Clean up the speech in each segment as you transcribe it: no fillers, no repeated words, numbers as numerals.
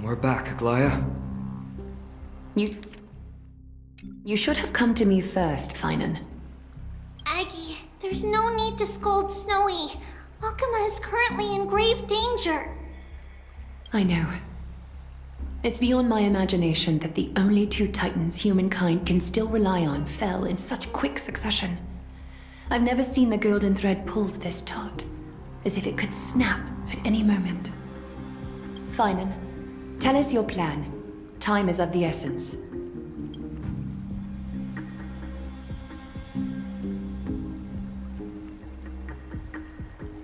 We're back, Aglaya. You should have come to me first, Finan. Aggie, there's no need to scold Snowy. Akuma is currently in grave danger. I know. It's beyond my imagination that the only two titans humankind can still rely on fell in such quick succession. I've never seen the golden thread pulled this taut, as if it could snap at any moment. Finan, tell us your plan. Time is of the essence.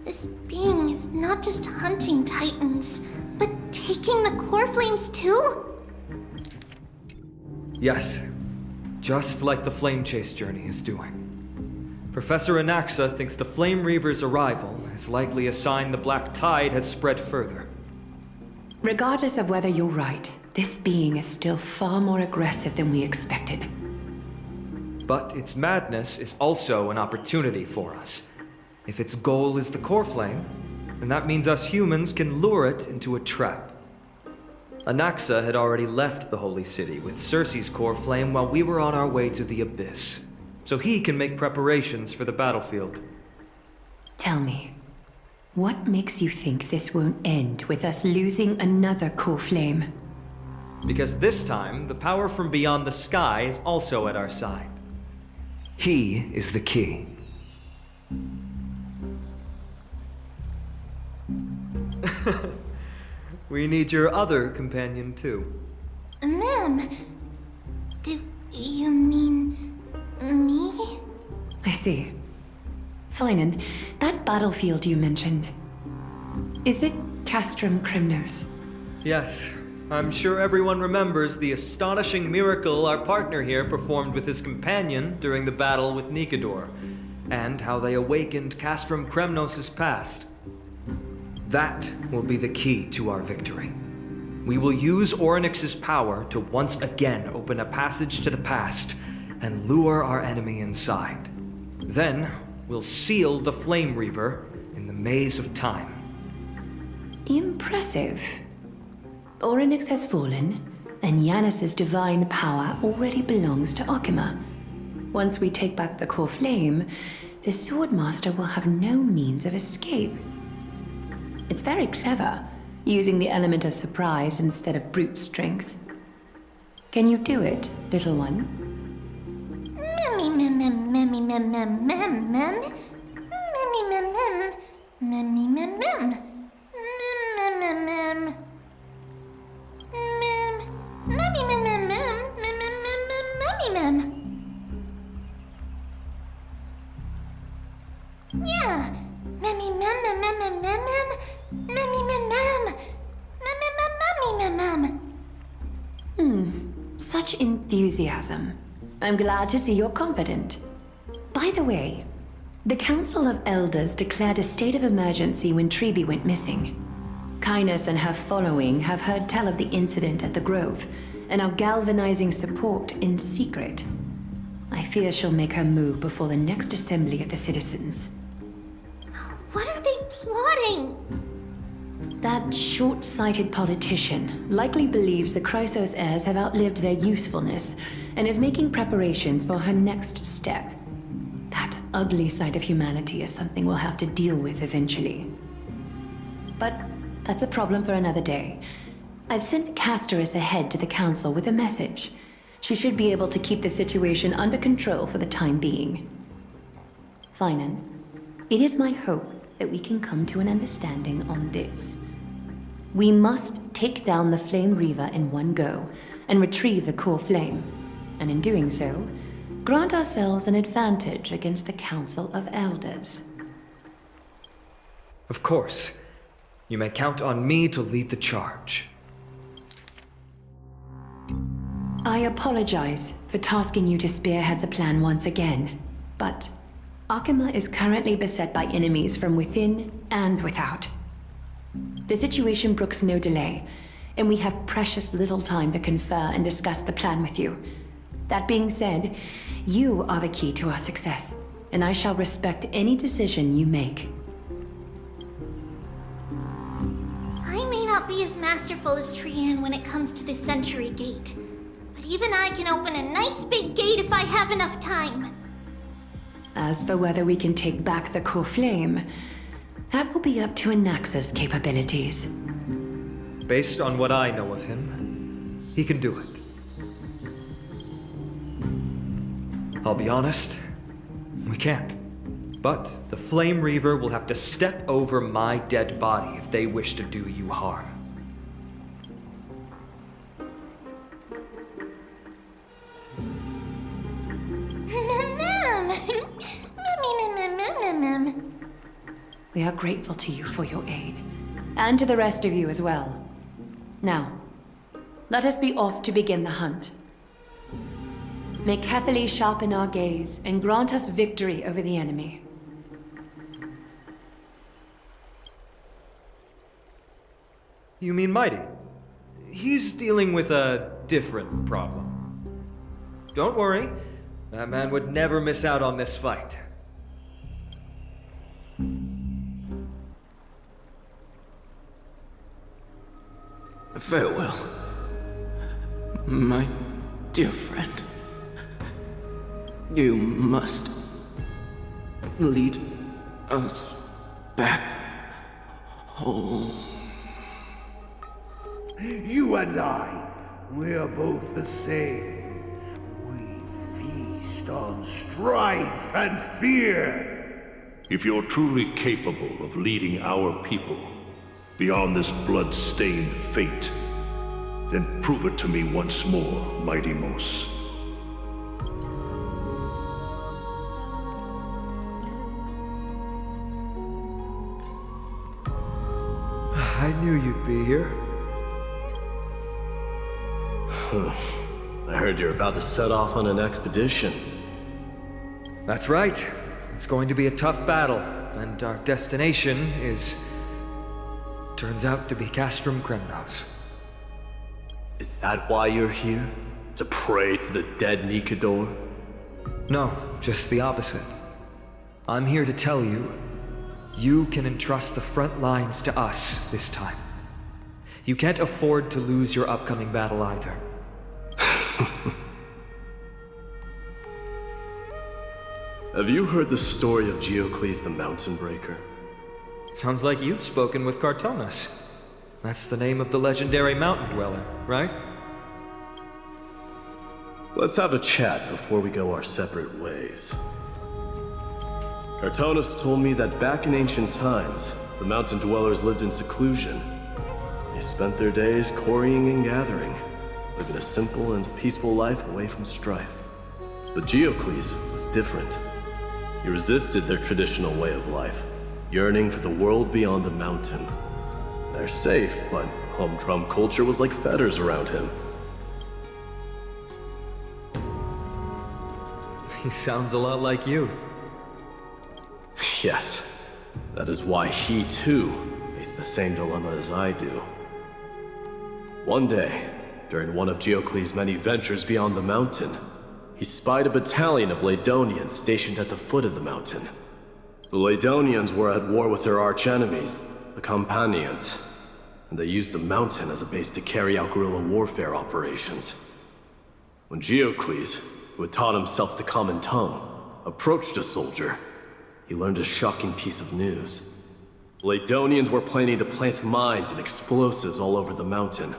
This being is not just hunting titans, but taking the core flames too? Yes, just like the Flame Chase journey is doing. Professor Anaxa thinks the Flame Reaver's arrival is likely a sign the Black Tide has spread further. Regardless of whether you're right, this being is still far more aggressive than we expected. But its madness is also an opportunity for us. If its goal is the core flame, then that means us humans can lure it into a trap. Anaxa had already left the Holy City with Cersei's core flame while we were on our way to the Abyss, so he can make preparations for the battlefield. Tell me, what makes you think this won't end with us losing another core flame? Because this time, the power from beyond the sky is also at our side. He is the key. We need your other companion, too. Ma'am, do you mean me? I see. Finan, that battlefield you mentioned, is it Castrum Crymnos? Yes, I'm sure everyone remembers the astonishing miracle our partner here performed with his companion during the battle with Nikedor, and how they awakened Castrum Crymnos' past. That will be the key to our victory. We will use Orynyx's power to once again open a passage to the past and lure our enemy inside. Then, we'll seal the Flame Reaver in the maze of time. Impressive. Orynyx has fallen, and Yanis's divine power already belongs to Akuma. Once we take back the core flame, the Swordmaster will have no means of escape. It's very clever, using the element of surprise instead of brute strength. Can you do it, little one? Yeah. Such enthusiasm. I'm glad to see you're confident. By the way, the Council of Elders declared a state of emergency when Treeby went missing. Kainos and her following have heard tell of the incident at the Grove, and are galvanizing support in secret. I fear she'll make her move before the next assembly of the citizens. What are they plotting? That short-sighted politician likely believes the Chrysos heirs have outlived their usefulness and is making preparations for her next step. That ugly side of humanity is something we'll have to deal with eventually. But that's a problem for another day. I've sent Castorus ahead to the council with a message. She should be able to keep the situation under control for the time being. Finan, it is my hope that we can come to an understanding on this. We must take down the Flame Reaver in one go and retrieve the core flame, and in doing so, grant ourselves an advantage against the Council of Elders. Of course. You may count on me to lead the charge. I apologize for tasking you to spearhead the plan once again, but Akuma is currently beset by enemies from within and without. The situation brooks no delay, and we have precious little time to confer and discuss the plan with you. That being said, you are the key to our success, and I shall respect any decision you make. I may not be as masterful as Trian when it comes to the Century Gate. But even I can open a nice big gate if I have enough time. As for whether we can take back the core flame, that will be up to Anaxa's capabilities. Based on what I know of him, he can do it. I'll be honest, we can't. But the Flame Reaver will have to step over my dead body if they wish to do you harm. We are grateful to you for your aid, and to the rest of you as well. Now, let us be off to begin the hunt. May carefully sharpen our gaze and grant us victory over the enemy. You mean Mighty? He's dealing with a different problem. Don't worry, that man would never miss out on this fight. Farewell, my dear friend. You must lead us back home. You and I, we're both the same. We feast on strife and fear. If you're truly capable of leading our people beyond this blood-stained fate, then prove it to me once more, Mighty Mos. I knew you'd be here. I heard you're about to set off on an expedition. That's right. It's going to be a tough battle, and our destination turns out to be Castrum Kremnos. Is that why you're here? To pray to the dead Nikador? No, just the opposite. I'm here to tell you, you can entrust the front lines to us this time. You can't afford to lose your upcoming battle either. Have you heard the story of Geocles the Mountain Breaker? Sounds like you've spoken with Cartonus. That's the name of the legendary mountain dweller, right? Let's have a chat before we go our separate ways. Cartonus told me that back in ancient times, the mountain dwellers lived in seclusion. They spent their days quarrying and gathering, living a simple and peaceful life away from strife. But Geocles was different. He resisted their traditional way of life, yearning for the world beyond the mountain. They're safe, but humdrum culture was like fetters around him. He sounds a lot like you. Yes, that is why he too faced the same dilemma as I do. One day, during one of Geocles' many ventures beyond the mountain, he spied a battalion of Ladonians stationed at the foot of the mountain. The Ladonians were at war with their arch-enemies, the Companions, and they used the mountain as a base to carry out guerrilla warfare operations. When Geocles, who had taught himself the common tongue, approached a soldier, he learned a shocking piece of news. The Ladonians were planning to plant mines and explosives all over the mountain,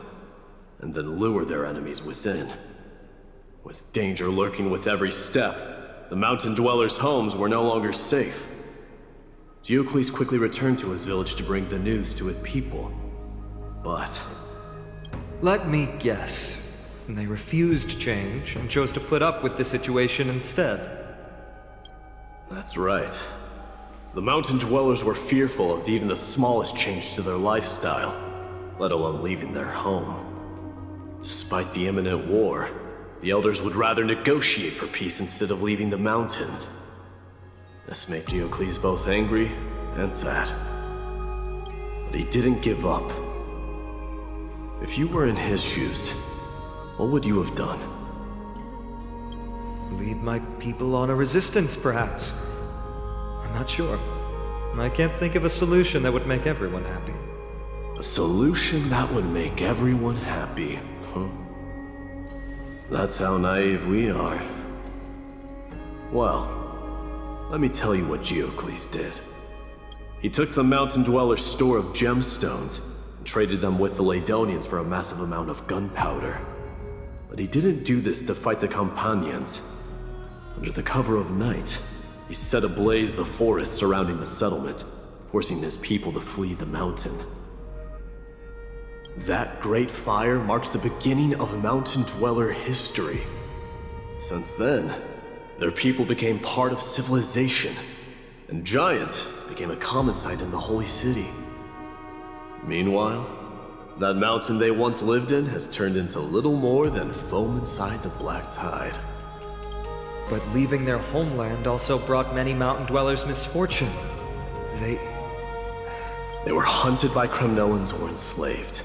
and then lure their enemies within. With danger lurking with every step, the mountain dwellers' homes were no longer safe. Geocles quickly returned to his village to bring the news to his people. But Let me guess. They refused change and chose to put up with the situation instead. that's right. The mountain dwellers were fearful of even the smallest change to their lifestyle, let alone leaving their home. Despite the imminent war, the elders would rather negotiate for peace instead of leaving the mountains. This made Geocles both angry and sad. But he didn't give up. If you were in his shoes, what would you have done? Lead my people on a resistance, perhaps. I'm not sure. I can't think of a solution that would make everyone happy. A solution that would make everyone happy. That's how naive we are. Well, let me tell you what Ch2Pt7 did. He took the Mountain Dweller's store of gemstones and traded them with the Ladonians for a massive amount of gunpowder. But he didn't do this to fight the Companions. Under the cover of night, he set ablaze the forest surrounding the settlement, forcing his people to flee the mountain. That great fire marks the beginning of Mountain Dweller history. Since then, their people became part of civilization, and Giant became a common sight in the Holy City. Meanwhile, that mountain they once lived in has turned into little more than foam inside the black tide. But leaving their homeland also brought many mountain dwellers misfortune. They were hunted by Kremnoans or enslaved.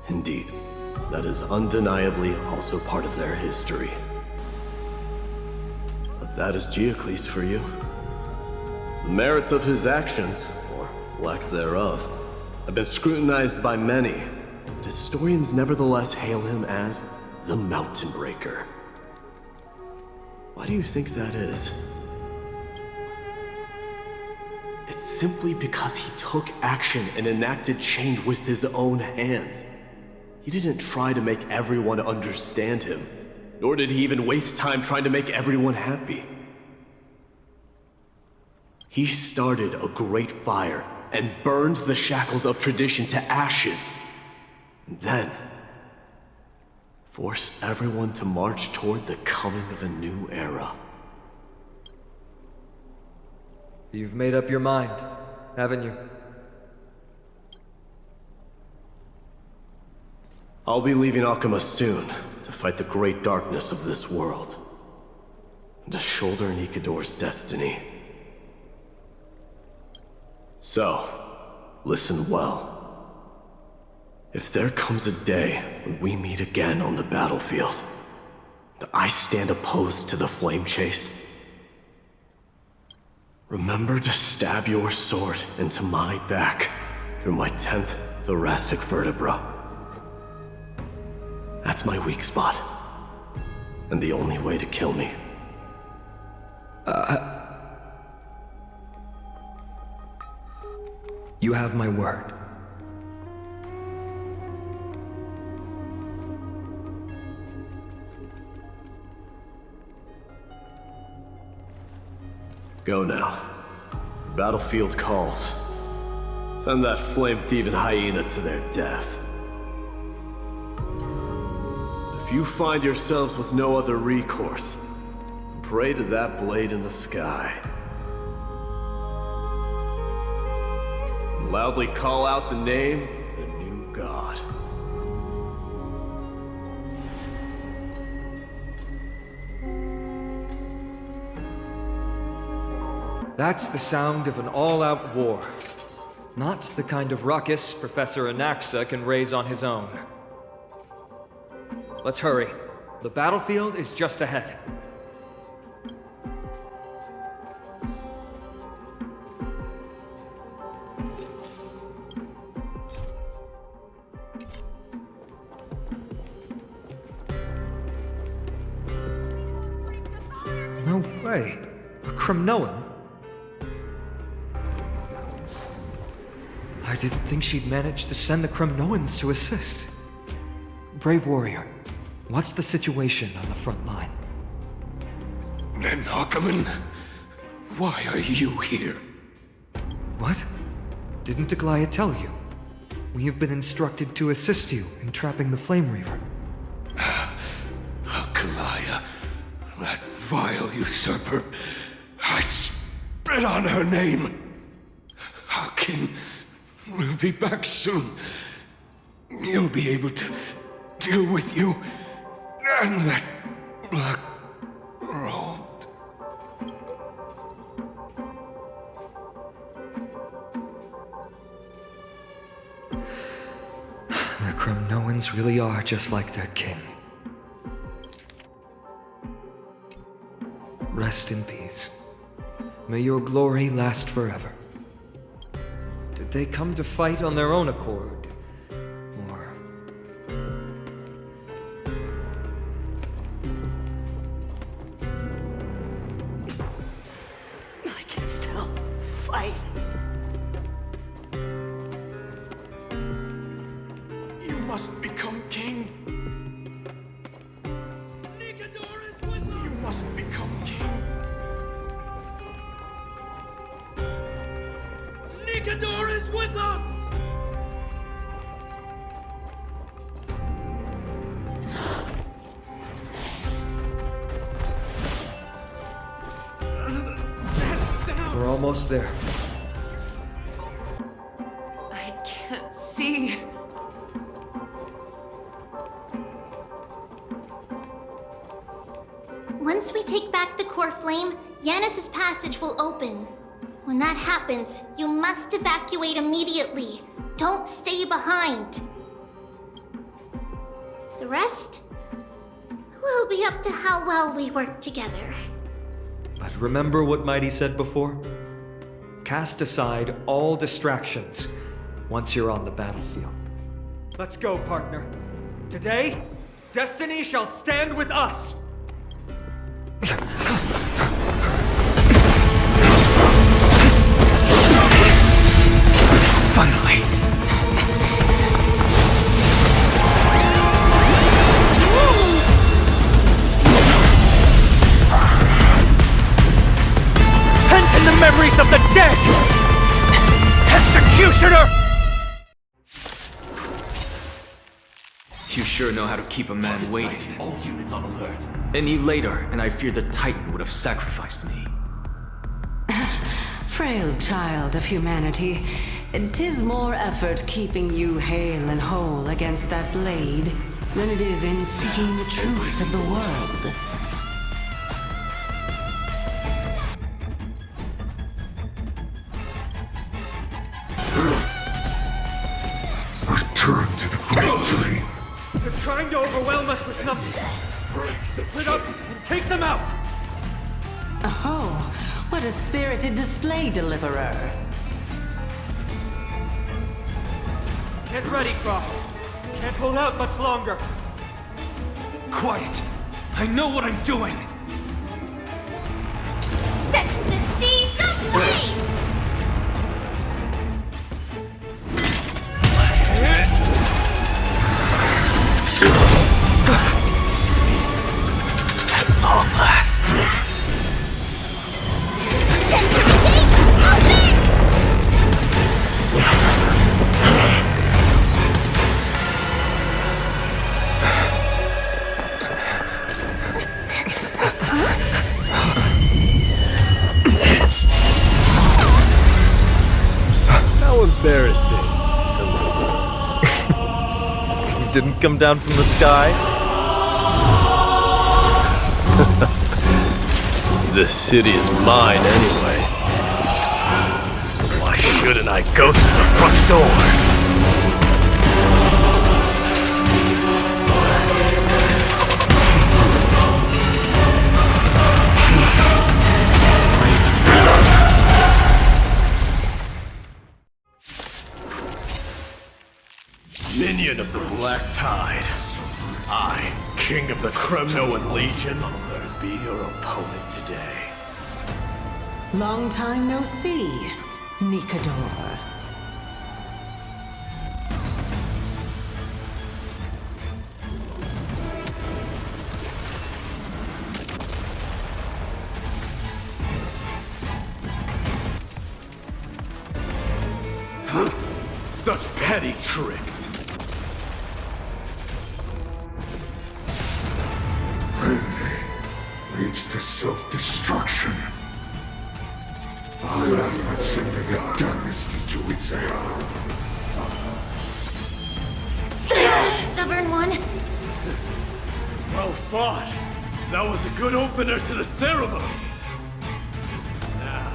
Indeed, that is undeniably also part of their history. But that is Ch2Pt7 for you. The merits of his actions, or lack thereof, have been scrutinized by many, but historians nevertheless hail him as the Mountain Breaker. Why do you think that is? It's simply because he took action and enacted change with his own hands. He didn't try to make everyone understand him, nor did he even waste time trying to make everyone happy. He started a great fire and burned the shackles of tradition to ashes, and then forced everyone to march toward the coming of a new era. You've made up your mind, haven't you? I'll be leaving Akama soon to fight the great darkness of this world, and to shoulder Nikador's destiny. So, listen well. If there comes a day when we meet again on the battlefield, and I stand opposed to the flame chase, remember to stab your sword into my back through my 10th thoracic vertebra. That's my weak spot, and the only way to kill me. You have my word. Go now. The battlefield calls. Send that flame-thieving hyena to their death. If you find yourselves with no other recourse, pray to that blade in the sky. And loudly call out the name of the new god. That's the sound of an all-out war. Not the kind of ruckus Professor Anaxa can raise on his own. Let's hurry. The battlefield is just ahead. No way. A Kremnoan? I didn't think she'd manage to send the Kremnoans to assist. Brave warrior, what's the situation on the front line? Menachem, why are you here? What? Didn't Aglaya tell you? We have been instructed to assist you in trapping the Flame Reaver. Aglaya, that vile usurper. I spit on her name. Our king will be back soon. He'll be able to deal with you and that black robed. The Kremnoans really are just like their king. Rest in peace. May your glory last forever. Did they come to fight on their own accord, fight. You must become king. You must become king. Nikador is with us! We're almost there. I can't see. Once we take back the core flame, Yanis's passage will open. When that happens, you must evacuate immediately. Don't stay behind. The rest will be up to how well we work together. But remember what Mighty said before? Cast aside all distractions once you're on the battlefield. Let's go, partner. Today, destiny shall stand with us! Finally. Pent in the memories of the dead! Executioner! You sure know how to keep a man waiting. All units on alert. Any later, and I fear the Titan would have sacrificed me. Frail child of humanity, 'tis more effort keeping you hale and whole against that blade than it is in seeking the truth of the world. Return to the great tree. They're trying to overwhelm us with numbers. Split up and take them out! Oh, what a spirited display, Deliverer. Get ready, Croft. Can't hold out much longer. Quiet! I know what I'm doing! Set the seas ablaze! Long last. Century Gate, open! How embarrassing. You didn't come down from the sky? The city is mine anyway. So why shouldn't I go through the front door? Minion of the Black Tide. I, King of the Kremnoan Legion, will be your opponent today. Long time no see, Nikador. Such petty tricks. Leads to self-destruction. I am not sending a dynasty to its end. Stubborn one. Well fought. That was a good opener to the ceremony. Now,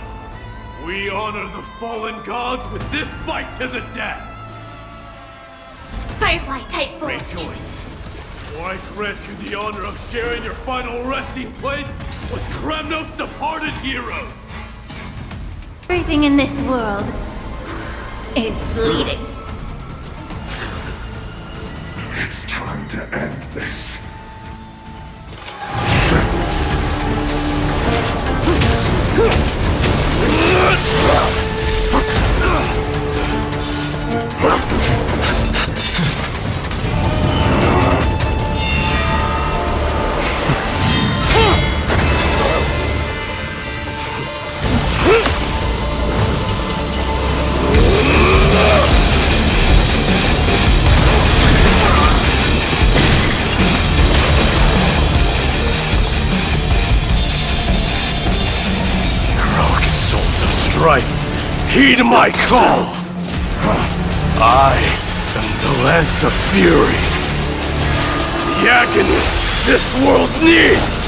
we honor the fallen gods with this fight to the death. Firefly type form. Rejoice. For I grant you the honor of sharing your final resting place with Kremnos' departed heroes. Everything in this world is bleeding. It's time to end this. Heed my call! I am the Lance of Fury. The agony this world needs!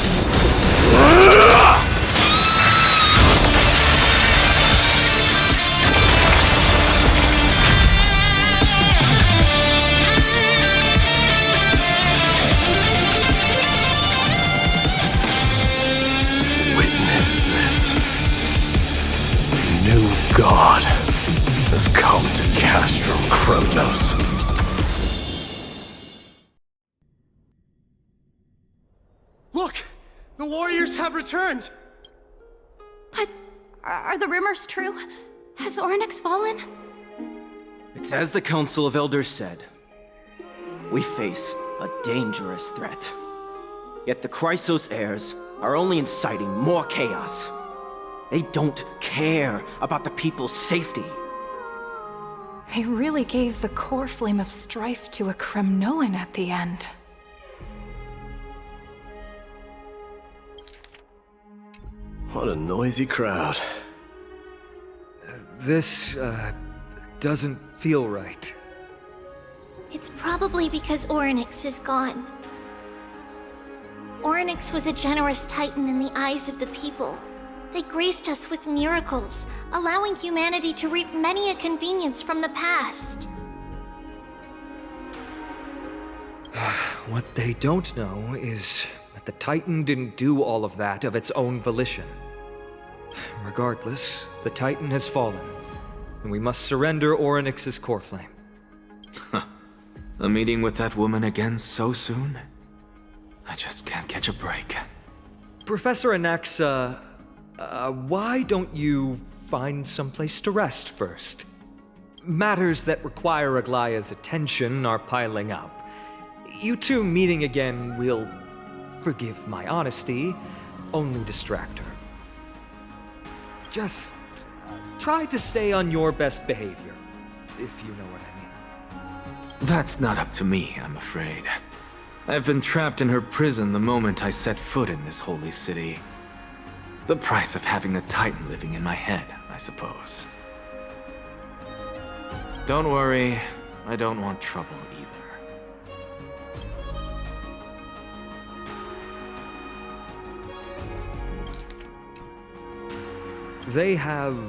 Witness this. The new god has come to Castrum Kremnos. Look! The warriors have returned! But are the rumors true? Has Oryx fallen? It's as the Council of Elders said. We face a dangerous threat. Yet the Chrysos heirs are only inciting more chaos. They don't care about the people's safety. They really gave the core flame of strife to a Kremnoan at the end. What a noisy crowd. This, doesn't feel right. It's probably because Oryx is gone. Oryx was a generous titan in the eyes of the people. They graced us with miracles, allowing humanity to reap many a convenience from the past. What they don't know is that the Titan didn't do all of that of its own volition. Regardless, the Titan has fallen, and we must surrender Oryx's core flame. A meeting with that woman again so soon? I just can't catch a break. Professor Anaxa, why don't you find someplace to rest first? Matters that require Aglaya's attention are piling up. You two meeting again will, forgive my honesty, only distract her. Just try to stay on your best behavior, if you know what I mean. That's not up to me, I'm afraid. I've been trapped in her prison the moment I set foot in this holy city. The price of having a Titan living in my head, I suppose. Don't worry, I don't want trouble either. They have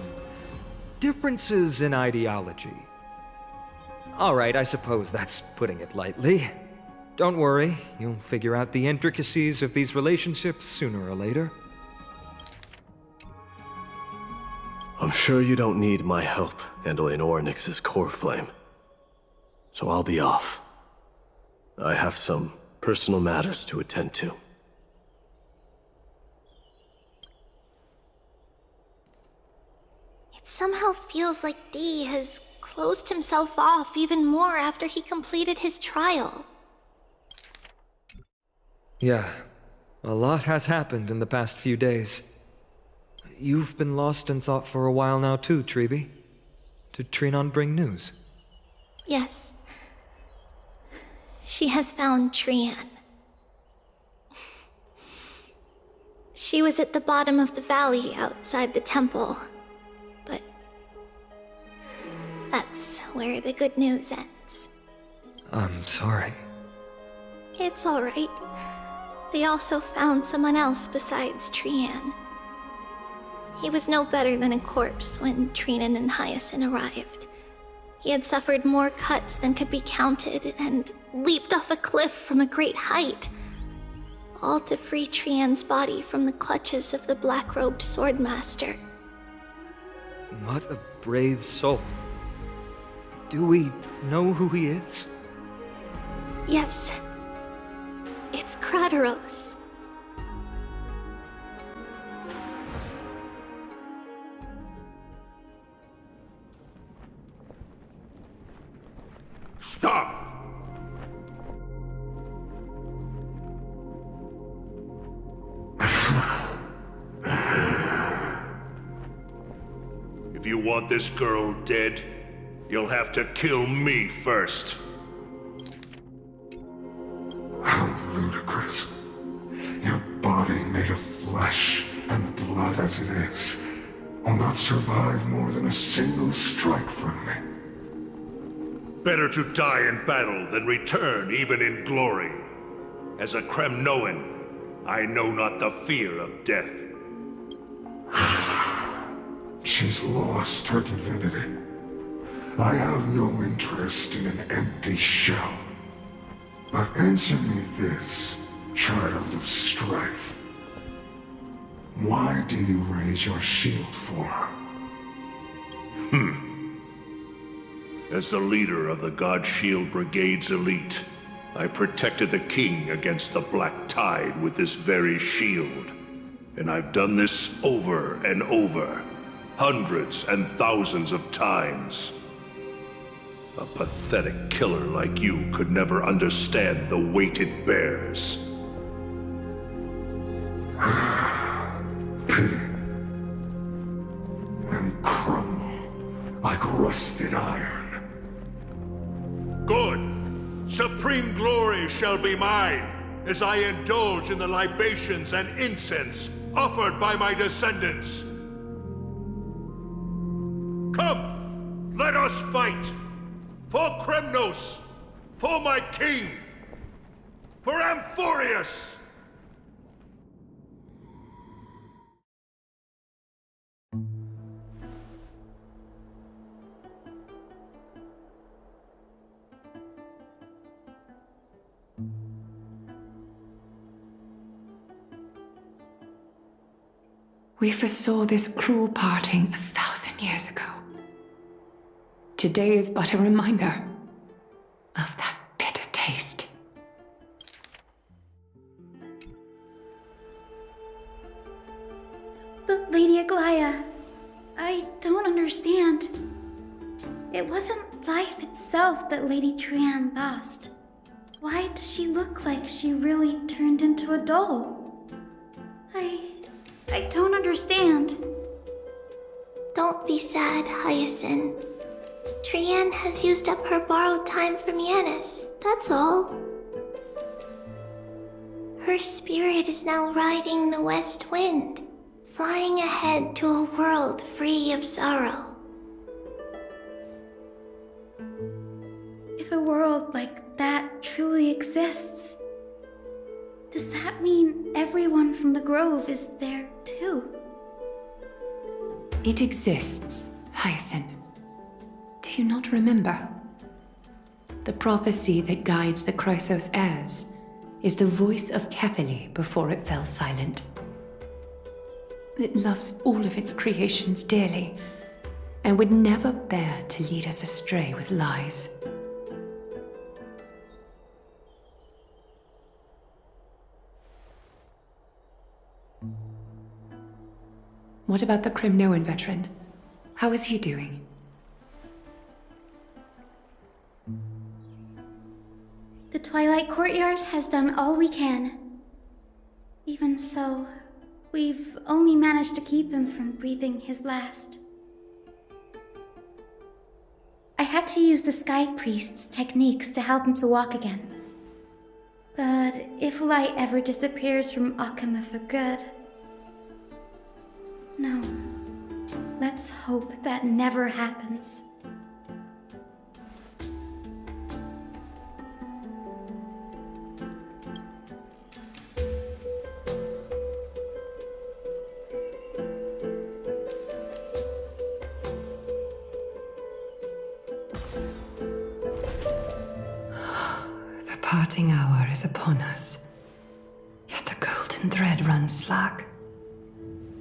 differences in ideology. All right, I suppose that's putting it lightly. Don't worry, you'll figure out the intricacies of these relationships sooner or later. I'm sure you don't need my help handling Oryx's core flame. So I'll be off. I have some personal matters to attend to. It somehow feels like D has closed himself off even more after he completed his trial. Yeah, a lot has happened in the past few days. You've been lost in thought for a while now too, Treeby. Did Trinon bring news? Yes. She has found Trian. She was at the bottom of the valley outside the temple. But that's where the good news ends. I'm sorry. It's all right. They also found someone else besides Trian. He was no better than a corpse when Trinan and Hyacinth arrived. He had suffered more cuts than could be counted and leaped off a cliff from a great height, all to free Trian's body from the clutches of the black-robed swordmaster. What a brave soul. Do we know who he is? Yes. It's Krateros. Stop! If you want this girl dead, you'll have to kill me first. How ludicrous. Your body made of flesh and blood as it is. will not survive more than a single strike from me. Better to die in battle than return even in glory. As a Kremnoan, I know not the fear of death. She's lost her divinity. I have no interest in an empty shell. But answer me this, child of strife. Why do you raise your shield for her? As the leader of the God Shield Brigade's elite, I protected the king against the Black Tide with this very shield. And I've done this over and over, hundreds and thousands of times. A pathetic killer like you could never understand the weight it bears. Pity. And crumble like rusted iron. Good! Supreme glory shall be mine, as I indulge in the libations and incense offered by my descendants. Come, let us fight! For Kremnos! For my king! For Amphoreus! We foresaw this cruel parting 1,000 years ago. Today is but a reminder of that bitter taste. But Lady Aglaya, I don't understand. It wasn't life itself that Lady Trian lost. Why does she look like she really turned into a doll? I don't understand. Don't be sad, Hyacinth. Trian has used up her borrowed time from Yanis, that's all. Her spirit is now riding the west wind, flying ahead to a world free of sorrow. If a world like that truly exists, does that mean everyone from the Grove is there too? It exists, Hyacinth. Do you not remember? The prophecy that guides the Chrysos heirs is the voice of Kefili before it fell silent. It loves all of its creations dearly and would never bear to lead us astray with lies. What about the Kremnoan veteran? How is he doing? The Twilight Courtyard has done all we can. Even so, we've only managed to keep him from breathing his last. I had to use the Sky Priest's techniques to help him to walk again. But if light ever disappears from Akama for good... No. Let's hope that never happens. The parting hour is upon us. Yet the golden thread runs slack.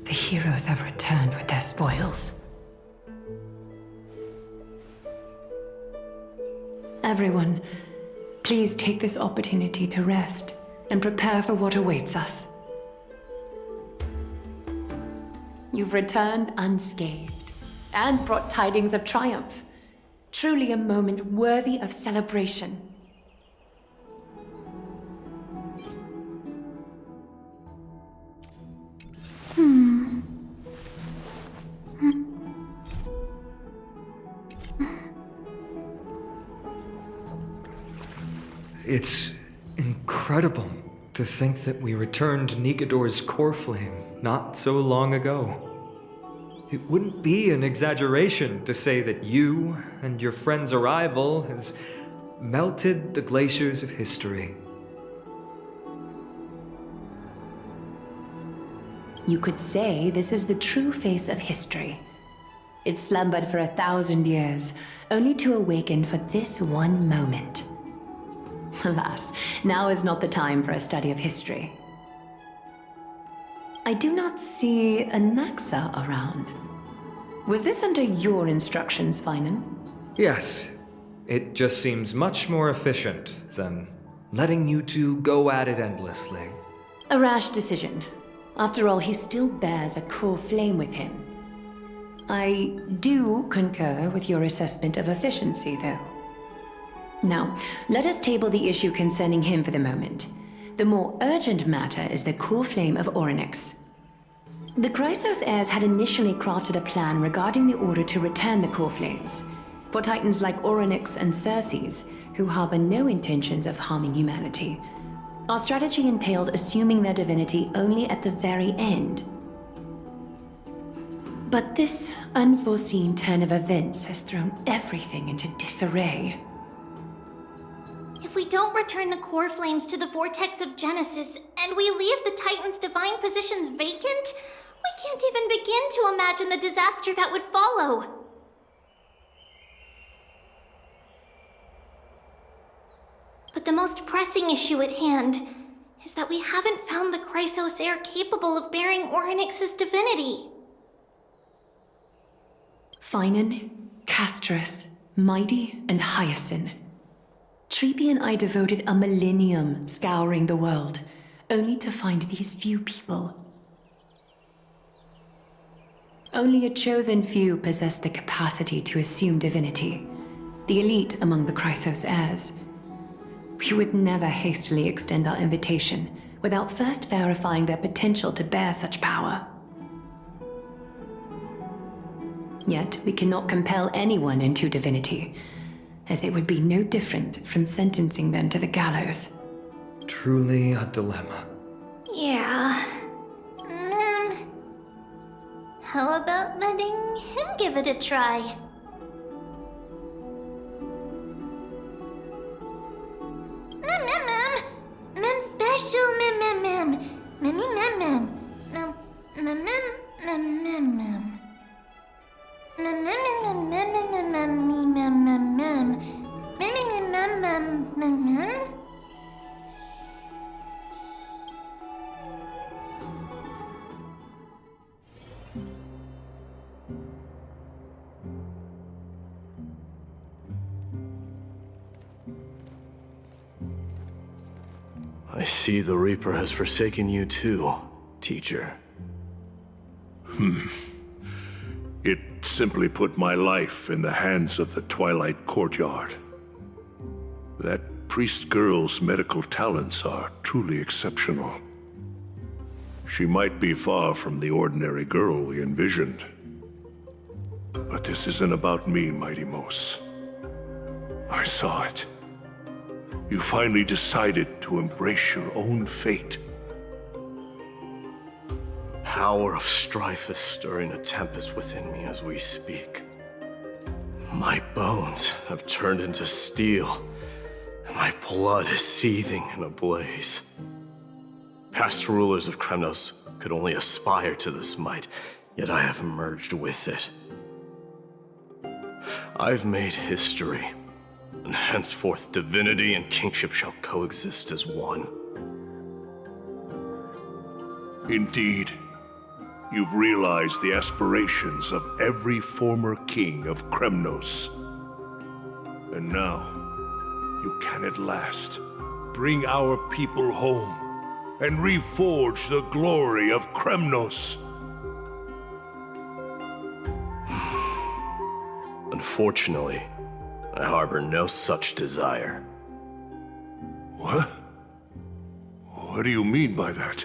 The heroes have returned with their spoils. Everyone, please take this opportunity to rest and prepare for what awaits us. You've returned unscathed and brought tidings of triumph. Truly a moment worthy of celebration. It's incredible to think that we returned Nikador's core flame not so long ago. It wouldn't be an exaggeration to say that you and your friend's arrival has melted the glaciers of history. You could say this is the true face of history. It slumbered for 1,000 years, only to awaken for this one moment. Alas, now is not the time for a study of history. I do not see a Naxa around. Was this under your instructions, Finan? Yes. It just seems much more efficient than letting you two go at it endlessly. A rash decision. After all, he still bears a core flame with him. I do concur with your assessment of efficiency, though. Now, let us table the issue concerning him for the moment. The more urgent matter is the core flame of Orynyx. The Chrysos heirs had initially crafted a plan regarding the order to return the core flames. For titans like Orynyx and Circes, who harbor no intentions of harming humanity, our strategy entailed assuming their divinity only at the very end. But this unforeseen turn of events has thrown everything into disarray. If we don't return the core flames to the vortex of Genesis, and we leave the Titan's divine positions vacant, we can't even begin to imagine the disaster that would follow. But the most pressing issue at hand is that we haven't found the Chrysos heir capable of bearing Orynyx's divinity. Finan, Castrus, Mighty, and Hyacinth. Ch2Pt and I devoted a millennium scouring the world, only to find these few people. Only a chosen few possess the capacity to assume divinity, the elite among the Chrysos heirs. We would never hastily extend our invitation without first verifying their potential to bear such power. Yet we cannot compel anyone into divinity, as it would be no different from sentencing them to the gallows. Truly a dilemma. Yeah. How about letting him give it a try? Mem special mem. I see the Reaper has forsaken you too, teacher. It simply put my life in the hands of the Twilight Courtyard. That priest girl's medical talents are truly exceptional. She might be far from the ordinary girl we envisioned. But this isn't about me, Mighty Mos. I saw it. You finally decided to embrace your own fate. Power of strife is stirring a tempest within me as we speak. My bones have turned into steel, and my blood is seething in a blaze. Past rulers of Kremnos could only aspire to this might, yet I have merged with it. I've made history, and henceforth divinity and kingship shall coexist as one. Indeed, you've realized the aspirations of every former king of Kremnos. And now, you can at last bring our people home and reforge the glory of Kremnos. Unfortunately, I harbor no such desire. What? What do you mean by that?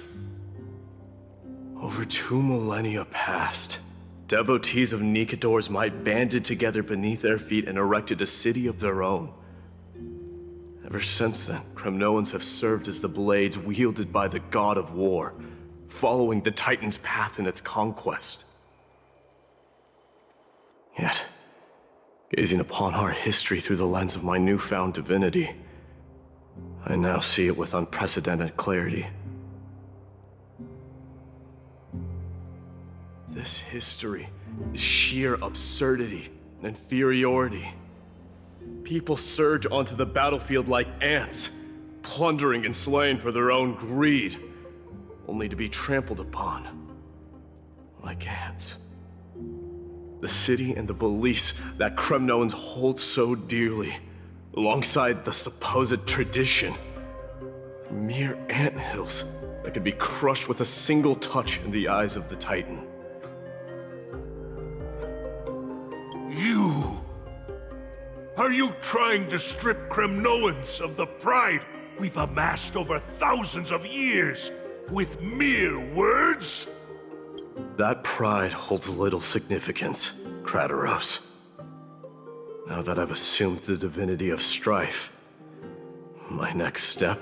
Over 2 millennia past, devotees of Nikador's might banded together beneath their feet and erected a city of their own. Ever since then, Kremnoans have served as the blades wielded by the god of war, following the Titan's path in its conquest. Yet, gazing upon our history through the lens of my newfound divinity, I now see it with unprecedented clarity. This history is sheer absurdity and inferiority. People surge onto the battlefield like ants, plundering and slaying for their own greed, only to be trampled upon like ants. The city and the beliefs that Kremnoans hold so dearly, alongside the supposed tradition, are mere anthills that could be crushed with a single touch in the eyes of the Titan. You! Are you trying to strip Kremnoans of the pride we've amassed over thousands of years with mere words? That pride holds little significance, Kratos. Now that I've assumed the divinity of strife, my next step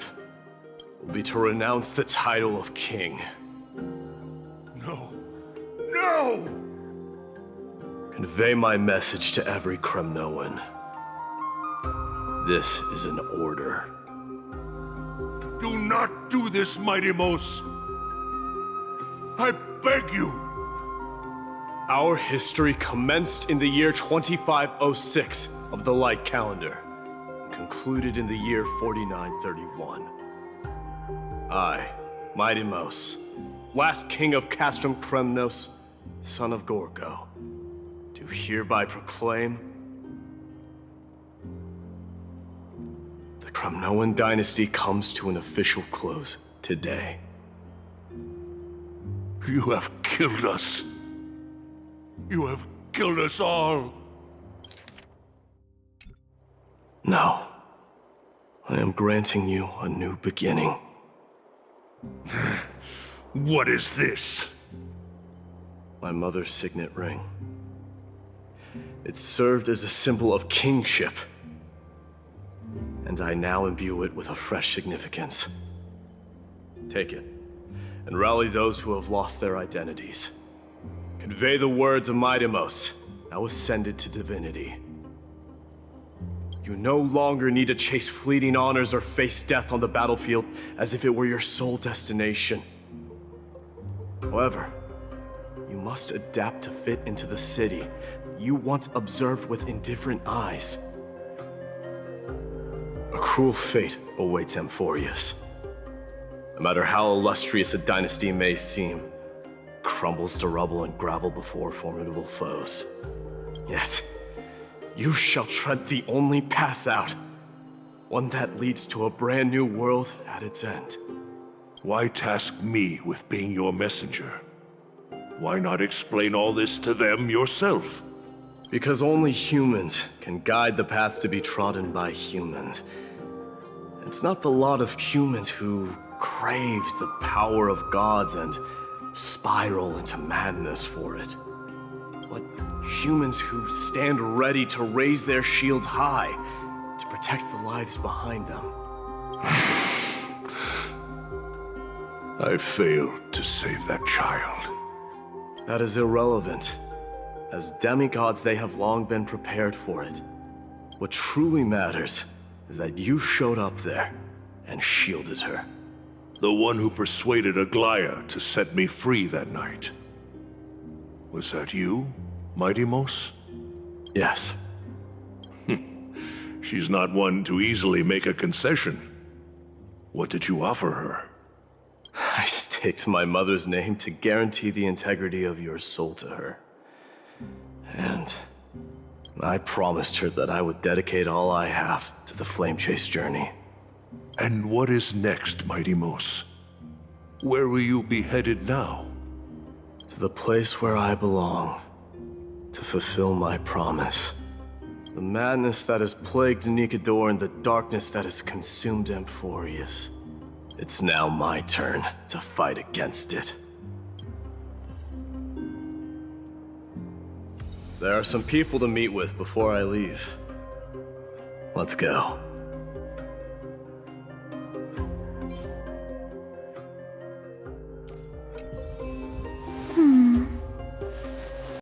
will be to renounce the title of king. No. No! Convey my message to every Kremnoan. This is an order. Do not do this, Mighty Mos. I beg you. Our history commenced in the year 2506 of the Light Calendar, and concluded in the year 4931. I, Mighty Mos, last king of Castrum Kremnos, son of Gorgo, do hereby proclaim the Kremnoan dynasty comes to an official close today. You have killed us. You have killed us all. No. I am granting you a new beginning. What is this? My mother's signet ring. It served as a symbol of kingship, and I now imbue it with a fresh significance. Take it, and rally those who have lost their identities. Convey the words of Mighty Mos, now ascended to divinity. You no longer need to chase fleeting honors or face death on the battlefield as if it were your sole destination. However, you must adapt to fit into the city you once observed with indifferent eyes. A cruel fate awaits Amphoreus. No matter how illustrious a dynasty may seem, crumbles to rubble and gravel before formidable foes. Yet, you shall tread the only path out, one that leads to a brand new world at its end. Why task me with being your messenger? Why not explain all this to them yourself? Because only humans can guide the path to be trodden by humans. It's not the lot of humans who crave the power of gods and spiral into madness for it, but humans who stand ready to raise their shields high to protect the lives behind them. I failed to save that child. That is irrelevant. As demigods, they have long been prepared for it. What truly matters is that you showed up there and shielded her. The one who persuaded Aglaya to set me free that night. Was that you, Mighty Mos? Yes. She's not one to easily make a concession. What did you offer her? I staked my mother's name to guarantee the integrity of your soul to her. And I promised her that I would dedicate all I have to the Flame Chase journey. And what is next, Mighty Mos? Where will you be headed now? To the place where I belong, to fulfill my promise. The madness that has plagued Nikador and the darkness that has consumed Amphoreus. It's now my turn to fight against it. There are some people to meet with before I leave. Let's go.